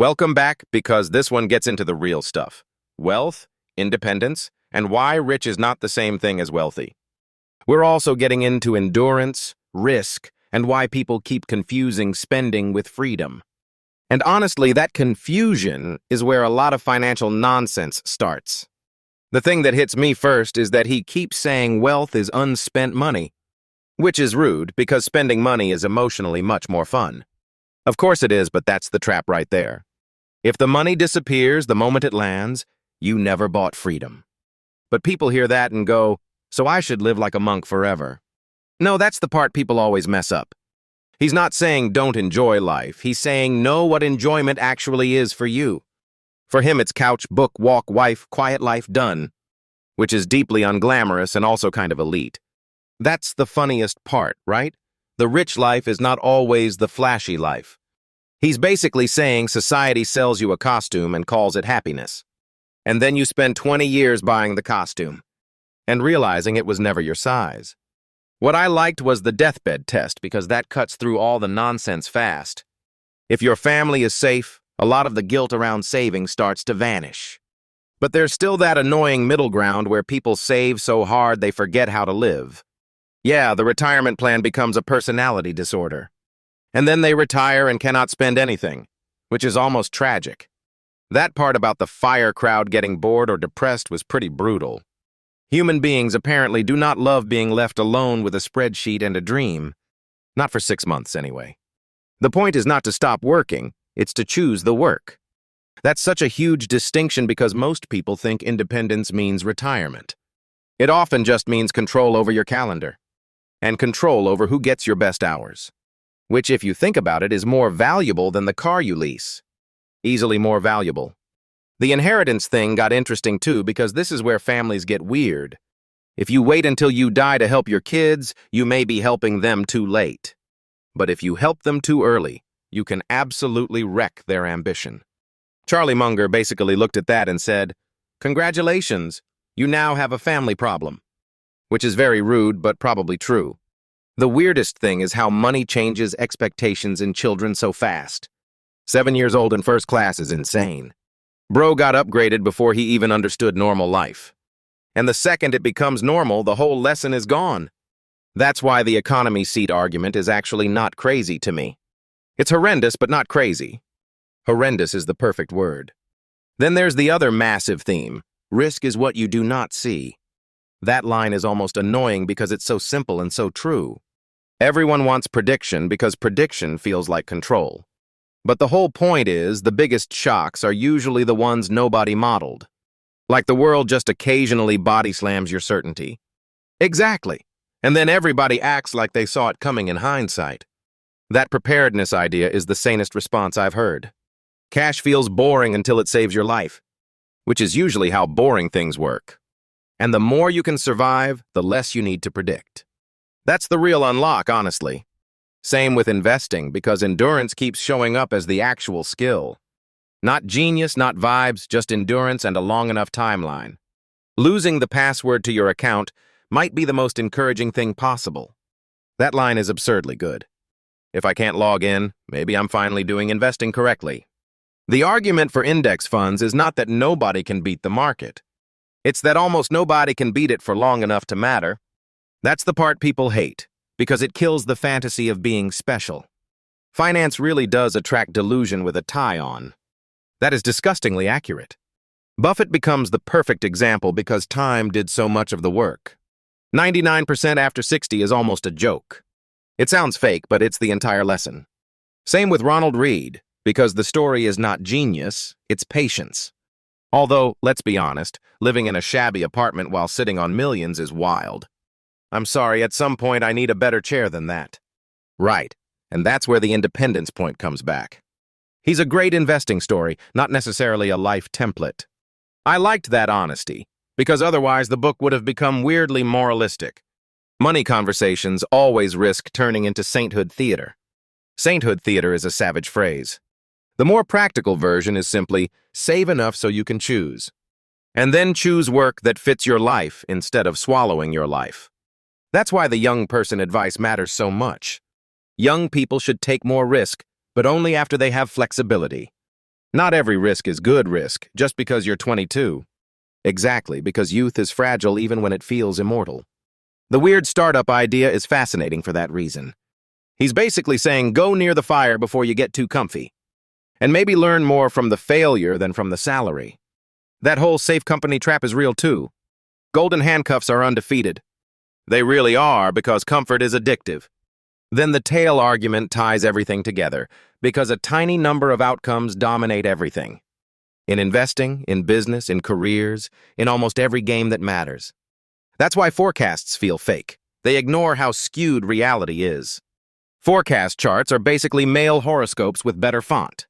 Welcome back, because this one gets into the real stuff. Wealth, independence, and why rich is not the same thing as wealthy. We're also getting into endurance, risk, and why people keep confusing spending with freedom. And honestly, that confusion is where a lot of financial nonsense starts. The thing that hits me first is that he keeps saying wealth is unspent money, which is rude because spending money is emotionally much more fun. Of course it is, but that's the trap right there. If the money disappears the moment it lands, you never bought freedom. But people hear that and go, so I should live like a monk forever. No, that's the part people always mess up. He's not saying don't enjoy life. He's saying know what enjoyment actually is for you. For him, it's couch, book, walk, wife, quiet life, done, which is deeply unglamorous and also kind of elite. That's the funniest part, right? The rich life is not always the flashy life. He's basically saying society sells you a costume and calls it happiness. And then you spend 20 years buying the costume and realizing it was never your size. What I liked was the deathbed test because that cuts through all the nonsense fast. If your family is safe, a lot of the guilt around saving starts to vanish. But there's still that annoying middle ground where people save so hard they forget how to live. Yeah, the retirement plan becomes a personality disorder. And then they retire and cannot spend anything, which is almost tragic. That part about the FIRE crowd getting bored or depressed was pretty brutal. Human beings apparently do not love being left alone with a spreadsheet and a dream. Not for 6 months, anyway. The point is not to stop working, it's to choose the work. That's such a huge distinction because most people think independence means retirement. It often just means control over your calendar and control over who gets your best hours, which, if you think about it, is more valuable than the car you lease. Easily more valuable. The inheritance thing got interesting too because this is where families get weird. If you wait until you die to help your kids, you may be helping them too late. But if you help them too early, you can absolutely wreck their ambition. Charlie Munger basically looked at that and said, "Congratulations, you now have a family problem." Which is very rude, but probably true. The weirdest thing is how money changes expectations in children so fast. 7 years old in first class is insane. Bro got upgraded before he even understood normal life. And the second it becomes normal, the whole lesson is gone. That's why the economy seat argument is actually not crazy to me. It's horrendous, but not crazy. Horrendous is the perfect word. Then there's the other massive theme. Risk is what you do not see. That line is almost annoying because it's so simple and so true. Everyone wants prediction because prediction feels like control. But the whole point is the biggest shocks are usually the ones nobody modeled. Like the world just occasionally body slams your certainty. Exactly. And then everybody acts like they saw it coming in hindsight. That preparedness idea is the sanest response I've heard. Cash feels boring until it saves your life, which is usually how boring things work. And the more you can survive, the less you need to predict. That's the real unlock, honestly. Same with investing, because endurance keeps showing up as the actual skill. Not genius, not vibes, just endurance and a long enough timeline. Losing the password to your account might be the most encouraging thing possible. That line is absurdly good. If I can't log in, maybe I'm finally doing investing correctly. The argument for index funds is not that nobody can beat the market. It's that almost nobody can beat it for long enough to matter. That's the part people hate, because it kills the fantasy of being special. Finance really does attract delusion with a tie on. That is disgustingly accurate. Buffett becomes the perfect example because time did so much of the work. 99% after 60 is almost a joke. It sounds fake, but it's the entire lesson. Same with Ronald Reed, because the story is not genius, it's patience. Although, let's be honest, living in a shabby apartment while sitting on millions is wild. I'm sorry, at some point I need a better chair than that. Right, and that's where the independence point comes back. He's a great investing story, not necessarily a life template. I liked that honesty, because otherwise the book would have become weirdly moralistic. Money conversations always risk turning into sainthood theater. Sainthood theater is a savage phrase. The more practical version is simply save enough so you can choose. And then choose work that fits your life instead of swallowing your life. That's why the young person advice matters so much. Young people should take more risk, but only after they have flexibility. Not every risk is good risk, just because you're 22. Exactly, because youth is fragile even when it feels immortal. The weird startup idea is fascinating for that reason. He's basically saying go near the fire before you get too comfy. And maybe learn more from the failure than from the salary. That whole safe company trap is real too. Golden handcuffs are undefeated. They really are, because comfort is addictive. Then the tail argument ties everything together, because a tiny number of outcomes dominate everything. In investing, in business, in careers, in almost every game that matters. That's why forecasts feel fake. They ignore how skewed reality is. Forecast charts are basically male horoscopes with better font.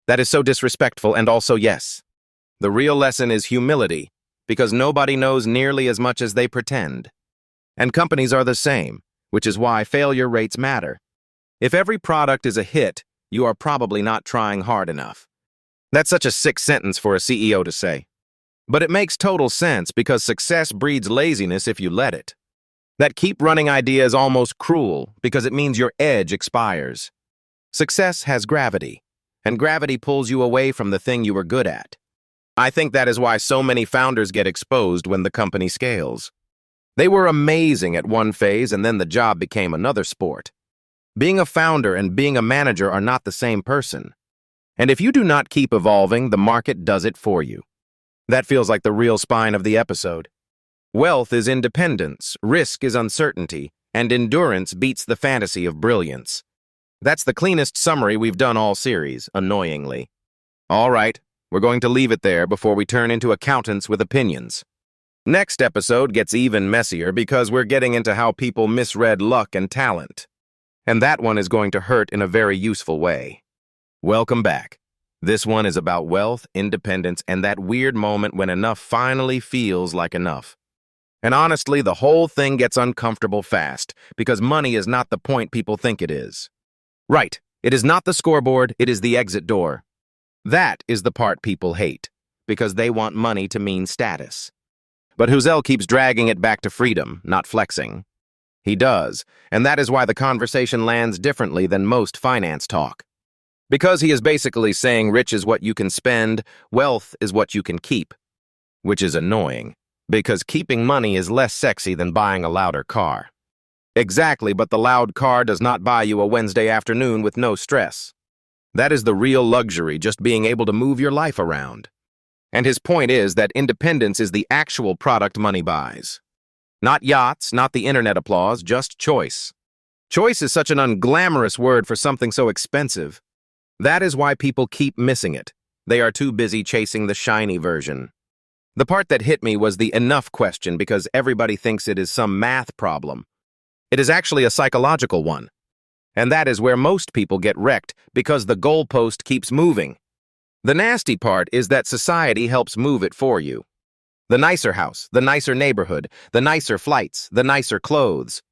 That is so disrespectful, and also yes. The real lesson is humility, because nobody knows nearly as much as they pretend. And companies are the same, which is why failure rates matter. If every product is a hit, you are probably not trying hard enough. That's such a sick sentence for a CEO to say. But it makes total sense, because success breeds laziness if you let it. That keep running idea is almost cruel, because it means your edge expires. Success has gravity, and gravity pulls you away from the thing you were good at. I think that is why so many founders get exposed when the company scales. They were amazing at one phase, and then the job became another sport. Being a founder and being a manager are not the same person. And if you do not keep evolving, the market does it for you. That feels like the real spine of the episode. Wealth is independence, risk is uncertainty, and endurance beats the fantasy of brilliance. That's the cleanest summary we've done all series, annoyingly. All right, we're going to leave it there before we turn into accountants with opinions. Next episode gets even messier, because we're getting into how people misread luck and talent. And that one is going to hurt in a very useful way. Welcome back. This one is about wealth, independence, and that weird moment when enough finally feels like enough. And honestly, the whole thing gets uncomfortable fast, because money is not the point people think it is. Right, it is not the scoreboard, it is the exit door. That is the part people hate, because they want money to mean status. But Housel keeps dragging it back to freedom, not flexing. He does, and that is why the conversation lands differently than most finance talk. Because he is basically saying rich is what you can spend, wealth is what you can keep. Which is annoying, because keeping money is less sexy than buying a louder car. Exactly, but the loud car does not buy you a Wednesday afternoon with no stress. That is the real luxury, just being able to move your life around. And his point is that independence is the actual product money buys. Not yachts, not the internet applause, just choice. Choice is such an unglamorous word for something so expensive. That is why people keep missing it. They are too busy chasing the shiny version. The part that hit me was the enough question, because everybody thinks it is some math problem. It is actually a psychological one. And that is where most people get wrecked, because the goalpost keeps moving. The nasty part is that society helps move it for you. The nicer house, the nicer neighborhood, the nicer flights, the nicer clothes.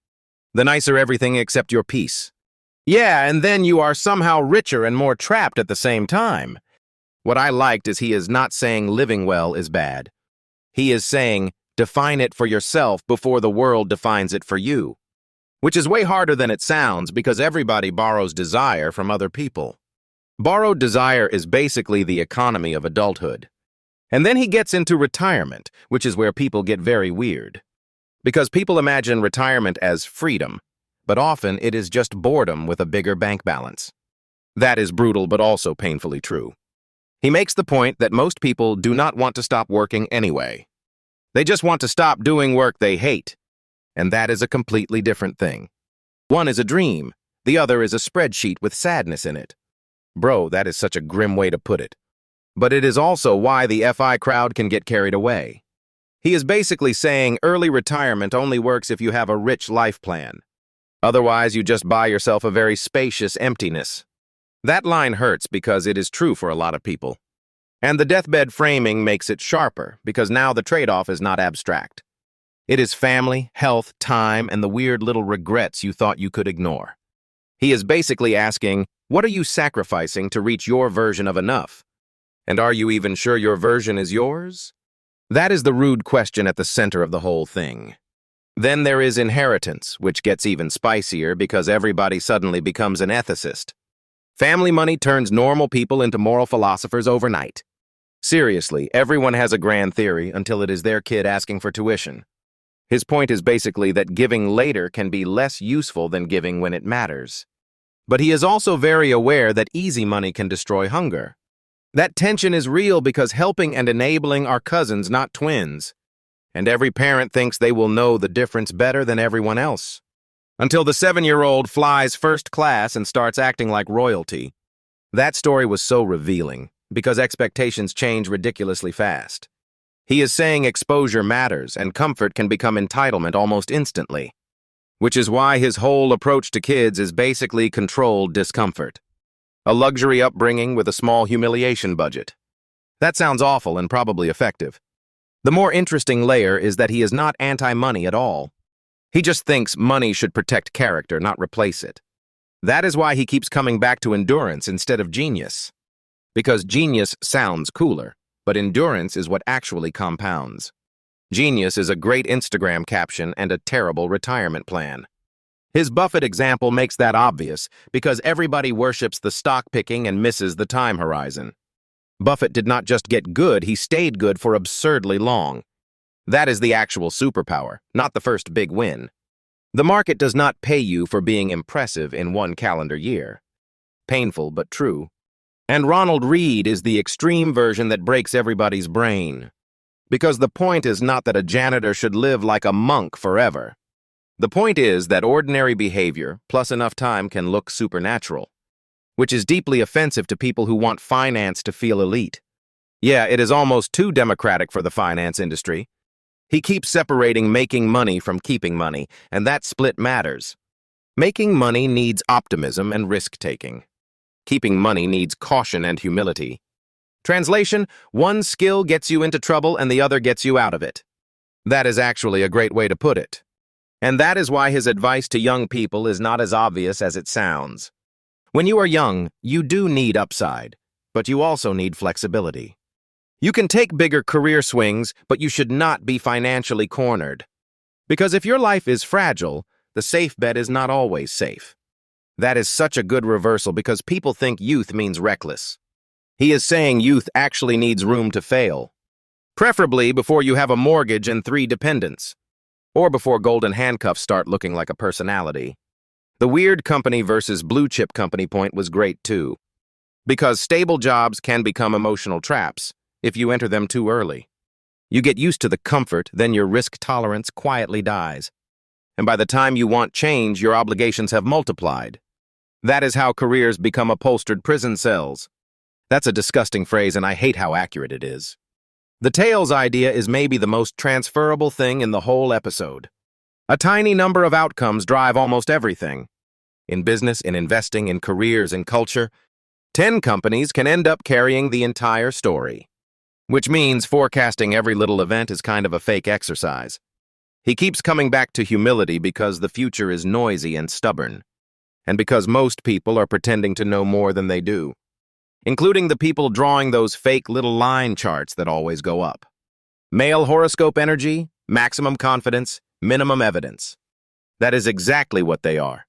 The nicer everything except your peace. Yeah, and then you are somehow richer and more trapped at the same time. What I liked is he is not saying living well is bad. He is saying, define it for yourself before the world defines it for you. Which is way harder than it sounds, because everybody borrows desire from other people. Borrowed desire is basically the economy of adulthood. And then he gets into retirement, which is where people get very weird. Because people imagine retirement as freedom, but often it is just boredom with a bigger bank balance. That is brutal, but also painfully true. He makes the point that most people do not want to stop working anyway. They just want to stop doing work they hate. And that is a completely different thing. One is a dream, the other is a spreadsheet with sadness in it. Bro, that is such a grim way to put it. But it is also why the FI crowd can get carried away. He is basically saying early retirement only works if you have a rich life plan. Otherwise, you just buy yourself a very spacious emptiness. That line hurts because it is true for a lot of people. And the deathbed framing makes it sharper, because now the trade-off is not abstract. It is family, health, time, and the weird little regrets you thought you could ignore. He is basically asking, what are you sacrificing to reach your version of enough? And are you even sure your version is yours? That is the rude question at the center of the whole thing. Then there is inheritance, which gets even spicier because everybody suddenly becomes an ethicist. Family money turns normal people into moral philosophers overnight. Seriously, everyone has a grand theory until it is their kid asking for tuition. His point is basically that giving later can be less useful than giving when it matters. But he is also very aware that easy money can destroy hunger. That tension is real because helping and enabling are cousins, not twins. And every parent thinks they will know the difference better than everyone else. Until the 7-year-old flies first class and starts acting like royalty. That story was so revealing, because expectations change ridiculously fast. He is saying exposure matters and comfort can become entitlement almost instantly. Which is why his whole approach to kids is basically controlled discomfort. A luxury upbringing with a small humiliation budget. That sounds awful and probably effective. The more interesting layer is that he is not anti-money at all. He just thinks money should protect character, not replace it. That is why he keeps coming back to endurance instead of genius. Because genius sounds cooler, but endurance is what actually compounds. Genius is a great Instagram caption and a terrible retirement plan. His Buffett example makes that obvious because everybody worships the stock picking and misses the time horizon. Buffett did not just get good, he stayed good for absurdly long. That is the actual superpower, not the first big win. The market does not pay you for being impressive in one calendar year. Painful but true. And Ronald Reed is the extreme version that breaks everybody's brain. Because the point is not that a janitor should live like a monk forever. The point is that ordinary behavior, plus enough time, can look supernatural. Which is deeply offensive to people who want finance to feel elite. Yeah, it is almost too democratic for the finance industry. He keeps separating making money from keeping money, and that split matters. Making money needs optimism and risk-taking. Keeping money needs caution and humility. Translation, one skill gets you into trouble and the other gets you out of it. That is actually a great way to put it. And that is why his advice to young people is not as obvious as it sounds. When you are young, you do need upside, but you also need flexibility. You can take bigger career swings, but you should not be financially cornered. Because if your life is fragile, the safe bet is not always safe. That is such a good reversal because people think youth means reckless. He is saying youth actually needs room to fail. Preferably before you have a mortgage and 3 dependents. Or before golden handcuffs start looking like a personality. The weird company versus blue chip company point was great too. Because stable jobs can become emotional traps if you enter them too early. You get used to the comfort, then your risk tolerance quietly dies. And by the time you want change, your obligations have multiplied. That is how careers become upholstered prison cells. That's a disgusting phrase, and I hate how accurate it is. The tails idea is maybe the most transferable thing in the whole episode. A tiny number of outcomes drive almost everything. In business, in investing, in careers, in culture, 10 companies can end up carrying the entire story. Which means forecasting every little event is kind of a fake exercise. He keeps coming back to humility because the future is noisy and stubborn. And because most people are pretending to know more than they do. Including the people drawing those fake little line charts that always go up. Male horoscope energy, maximum confidence, minimum evidence. That is exactly what they are.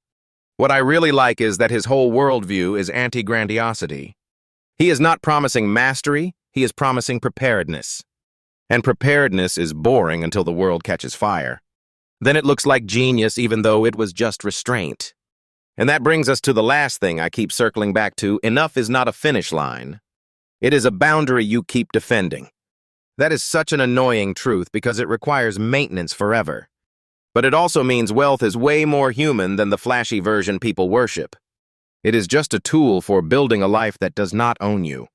What I really like is that his whole worldview is anti-grandiosity. He is not promising mastery, he is promising preparedness. And preparedness is boring until the world catches fire. Then it looks like genius even though it was just restraint. And that brings us to the last thing I keep circling back to. Enough is not a finish line. It is a boundary you keep defending. That is such an annoying truth because it requires maintenance forever. But it also means wealth is way more human than the flashy version people worship. It is just a tool for building a life that does not own you.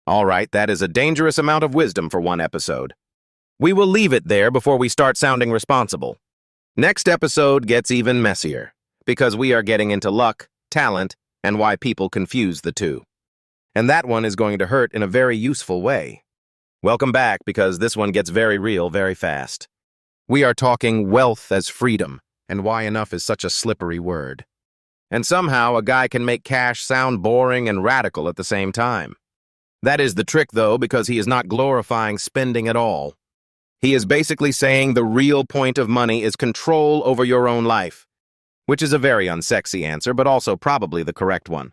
All right, that is a dangerous amount of wisdom for one episode. We will leave it there before we start sounding responsible. Next episode gets even messier. Because we are getting into luck, talent, and why people confuse the two. And that one is going to hurt in a very useful way. Welcome back because this one gets very real very fast. We are talking wealth as freedom, and why enough is such a slippery word. And somehow a guy can make cash sound boring and radical at the same time. That is the trick though, because he is not glorifying spending at all. He is basically saying the real point of money is control over your own life. Which is a very unsexy answer, but also probably the correct one.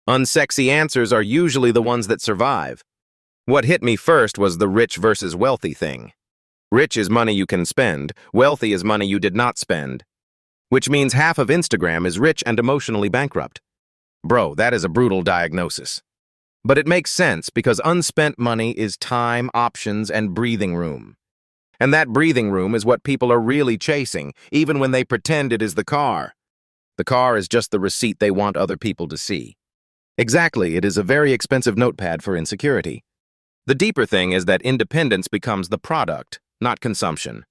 Unsexy answers are usually the ones that survive. What hit me first was the rich versus wealthy thing. Rich is money you can spend, wealthy is money you did not spend. Which means half of Instagram is rich and emotionally bankrupt. Bro, that is a brutal diagnosis. But it makes sense because unspent money is time, options, and breathing room. And that breathing room is what people are really chasing, even when they pretend it is the car. The car is just the receipt they want other people to see. Exactly, it is a very expensive notepad for insecurity. The deeper thing is that independence becomes the product, not consumption.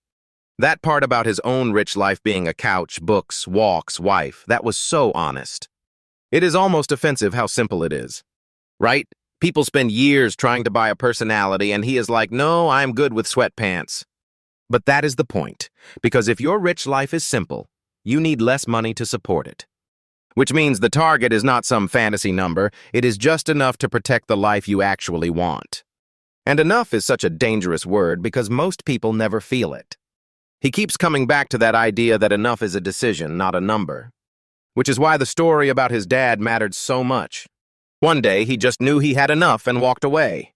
That part about his own rich life being a couch, books, walks, wife, that was so honest. It is almost offensive how simple it is. Right? People spend years trying to buy a personality and he is like, no, I'm good with sweatpants. But that is the point, because if your rich life is simple, you need less money to support it. Which means the target is not some fantasy number, it is just enough to protect the life you actually want. And enough is such a dangerous word because most people never feel it. He keeps coming back to that idea that enough is a decision, not a number. Which is why the story about his dad mattered so much. One day, he just knew he had enough and walked away.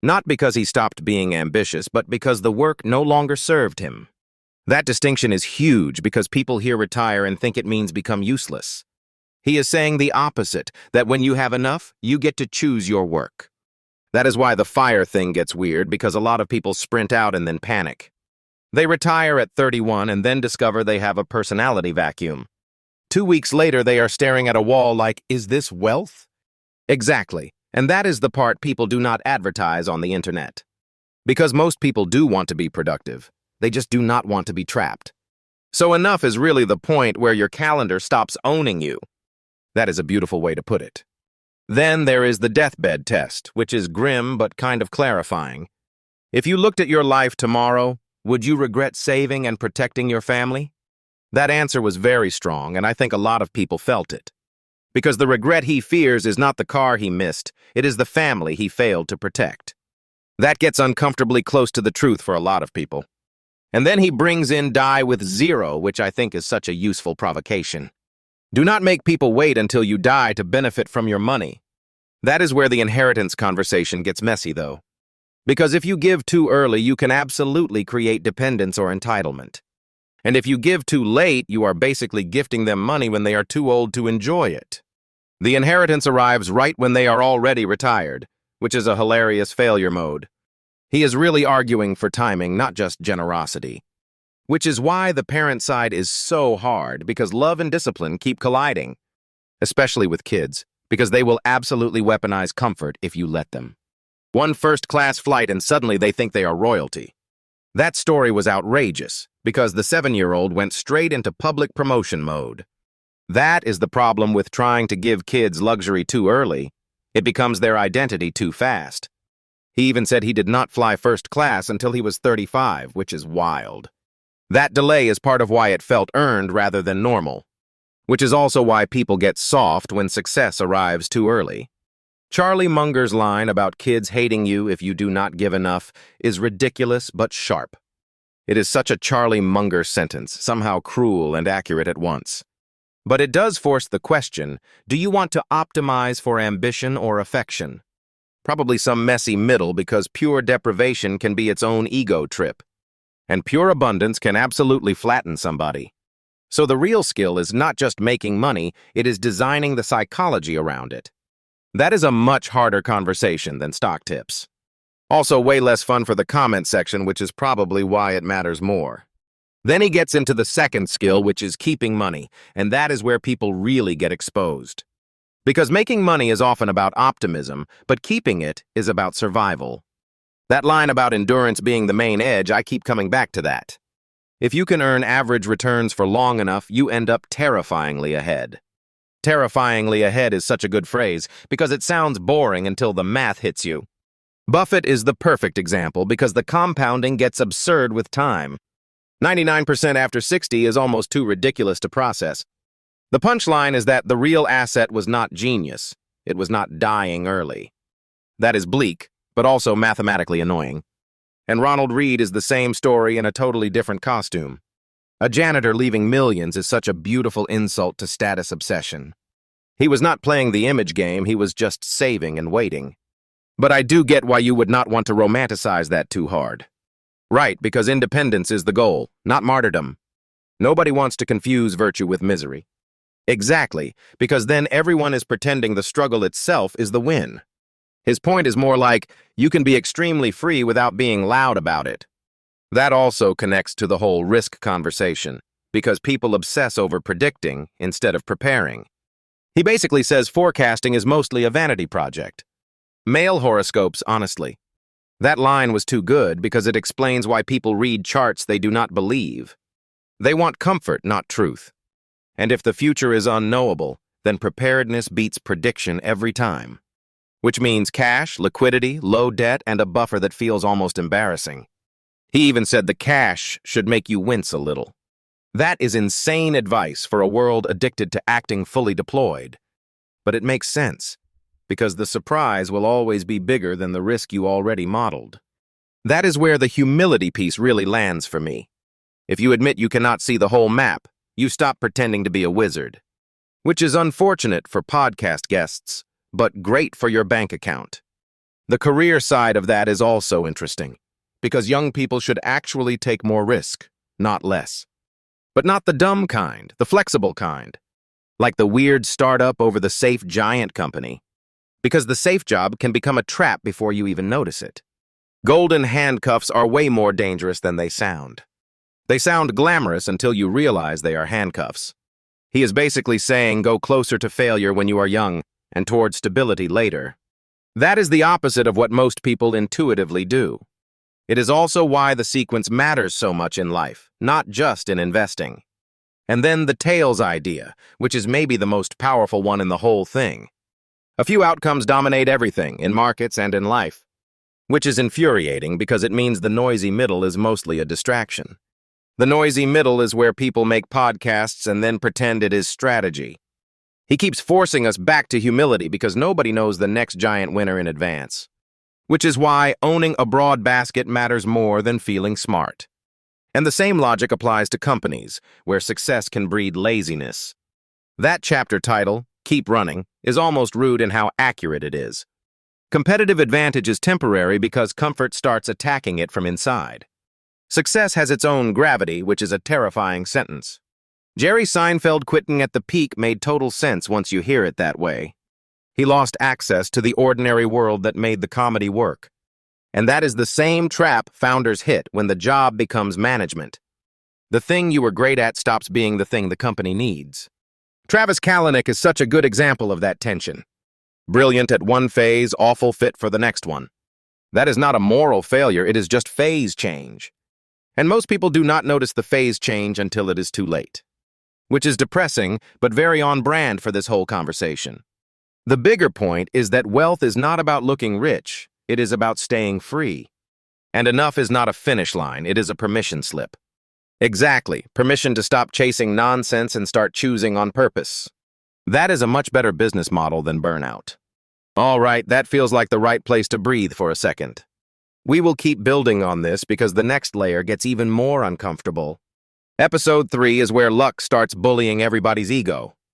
Not because he stopped being ambitious, but because the work no longer served him. That distinction is huge because people here retire and think it means become useless. He is saying the opposite, that when you have enough, you get to choose your work. That is why the fire thing gets weird, because a lot of people sprint out and then panic. They retire at 31 and then discover they have a personality vacuum. 2 weeks later, they are staring at a wall like, is this wealth? Exactly, and that is the part people do not advertise on the internet. Because most people do want to be productive, they just do not want to be trapped. So enough is really the point where your calendar stops owning you. That is a beautiful way to put it. Then there is the deathbed test, which is grim but kind of clarifying. If you looked at your life tomorrow, would you regret saving and protecting your family? That answer was very strong, and I think a lot of people felt it. Because the regret he fears is not the car he missed, it is the family he failed to protect. That gets uncomfortably close to the truth for a lot of people. And then he brings in die with zero, which I think is such a useful provocation. Do not make people wait until you die to benefit from your money. That is where the inheritance conversation gets messy, though. Because if you give too early, you can absolutely create dependence or entitlement. And if you give too late, you are basically gifting them money when they are too old to enjoy it. The inheritance arrives right when they are already retired, which is a hilarious failure mode. He is really arguing for timing, not just generosity. Which is why the parent side is so hard, because love and discipline keep colliding. Especially with kids, because they will absolutely weaponize comfort if you let them. One first-class flight and suddenly they think they are royalty. That story was outrageous, because the 7-year-old went straight into public promotion mode. That is the problem with trying to give kids luxury too early. It becomes their identity too fast. He even said he did not fly first class until he was 35, which is wild. That delay is part of why it felt earned rather than normal. Which is also why people get soft when success arrives too early. Charlie Munger's line about kids hating you if you do not give enough is ridiculous but sharp. It is such a Charlie Munger sentence, somehow cruel and accurate at once. But it does force the question, do you want to optimize for ambition or affection? Probably some messy middle, because pure deprivation can be its own ego trip. And pure abundance can absolutely flatten somebody. So the real skill is not just making money, it is designing the psychology around it. That is a much harder conversation than stock tips. Also way less fun for the comment section, which is probably why it matters more. Then he gets into the second skill, which is keeping money, and that is where people really get exposed. Because making money is often about optimism, but keeping it is about survival. That line about endurance being the main edge, I keep coming back to that. If you can earn average returns for long enough, you end up terrifyingly ahead. Terrifyingly ahead is such a good phrase because it sounds boring until the math hits you. Buffett is the perfect example because the compounding gets absurd with time. 99% after 60 is almost too ridiculous to process. The punchline is that the real asset was not genius. It was not dying early. That is bleak, but also mathematically annoying. And Ronald Reed is the same story in a totally different costume. A janitor leaving millions is such a beautiful insult to status obsession. He was not playing the image game, he was just saving and waiting. But I do get why you would not want to romanticize that too hard. Right, because independence is the goal, not martyrdom. Nobody wants to confuse virtue with misery. Exactly, because then everyone is pretending the struggle itself is the win. His point is more like, you can be extremely free without being loud about it. That also connects to the whole risk conversation, because people obsess over predicting instead of preparing. He basically says forecasting is mostly a vanity project. Male horoscopes, honestly. That line was too good because it explains why people read charts they do not believe. They want comfort, not truth. And if the future is unknowable, then preparedness beats prediction every time. Which means cash, liquidity, low debt, and a buffer that feels almost embarrassing. He even said the cash should make you wince a little. That is insane advice for a world addicted to acting fully deployed. But it makes sense, because the surprise will always be bigger than the risk you already modeled. That is where the humility piece really lands for me. If you admit you cannot see the whole map, you stop pretending to be a wizard. Which is unfortunate for podcast guests, but great for your bank account. The career side of that is also interesting, because young people should actually take more risk, not less. But not the dumb kind, the flexible kind. Like the weird startup over the safe giant company. Because the safe job can become a trap before you even notice it. Golden handcuffs are way more dangerous than they sound. They sound glamorous until you realize they are handcuffs. He is basically saying go closer to failure when you are young and toward stability later. That is the opposite of what most people intuitively do. It is also why the sequence matters so much in life, not just in investing. And then the tails idea, which is maybe the most powerful one in the whole thing. A few outcomes dominate everything, in markets and in life. Which is infuriating because it means the noisy middle is mostly a distraction. The noisy middle is where people make podcasts and then pretend it is strategy. He keeps forcing us back to humility because nobody knows the next giant winner in advance. Which is why owning a broad basket matters more than feeling smart. And the same logic applies to companies, where success can breed laziness. That chapter title, Keep Running, is almost rude in how accurate it is. Competitive advantage is temporary because comfort starts attacking it from inside. Success has its own gravity, which is a terrifying sentence. Jerry Seinfeld quitting at the peak made total sense once you hear it that way. He lost access to the ordinary world that made the comedy work. And that is the same trap founders hit when the job becomes management. The thing you were great at stops being the thing the company needs. Travis Kalanick is such a good example of that tension. Brilliant at one phase, awful fit for the next one. That is not a moral failure, it is just phase change. And most people do not notice the phase change until it is too late. Which is depressing, but very on brand for this whole conversation. The bigger point is that wealth is not about looking rich, it is about staying free. And enough is not a finish line, it is a permission slip. Exactly, permission to stop chasing nonsense and start choosing on purpose. That is a much better business model than burnout. All right, that feels like the right place to breathe for a second. We will keep building on this because the next layer gets even more uncomfortable. Episode 3 is where luck starts bullying everybody's ego.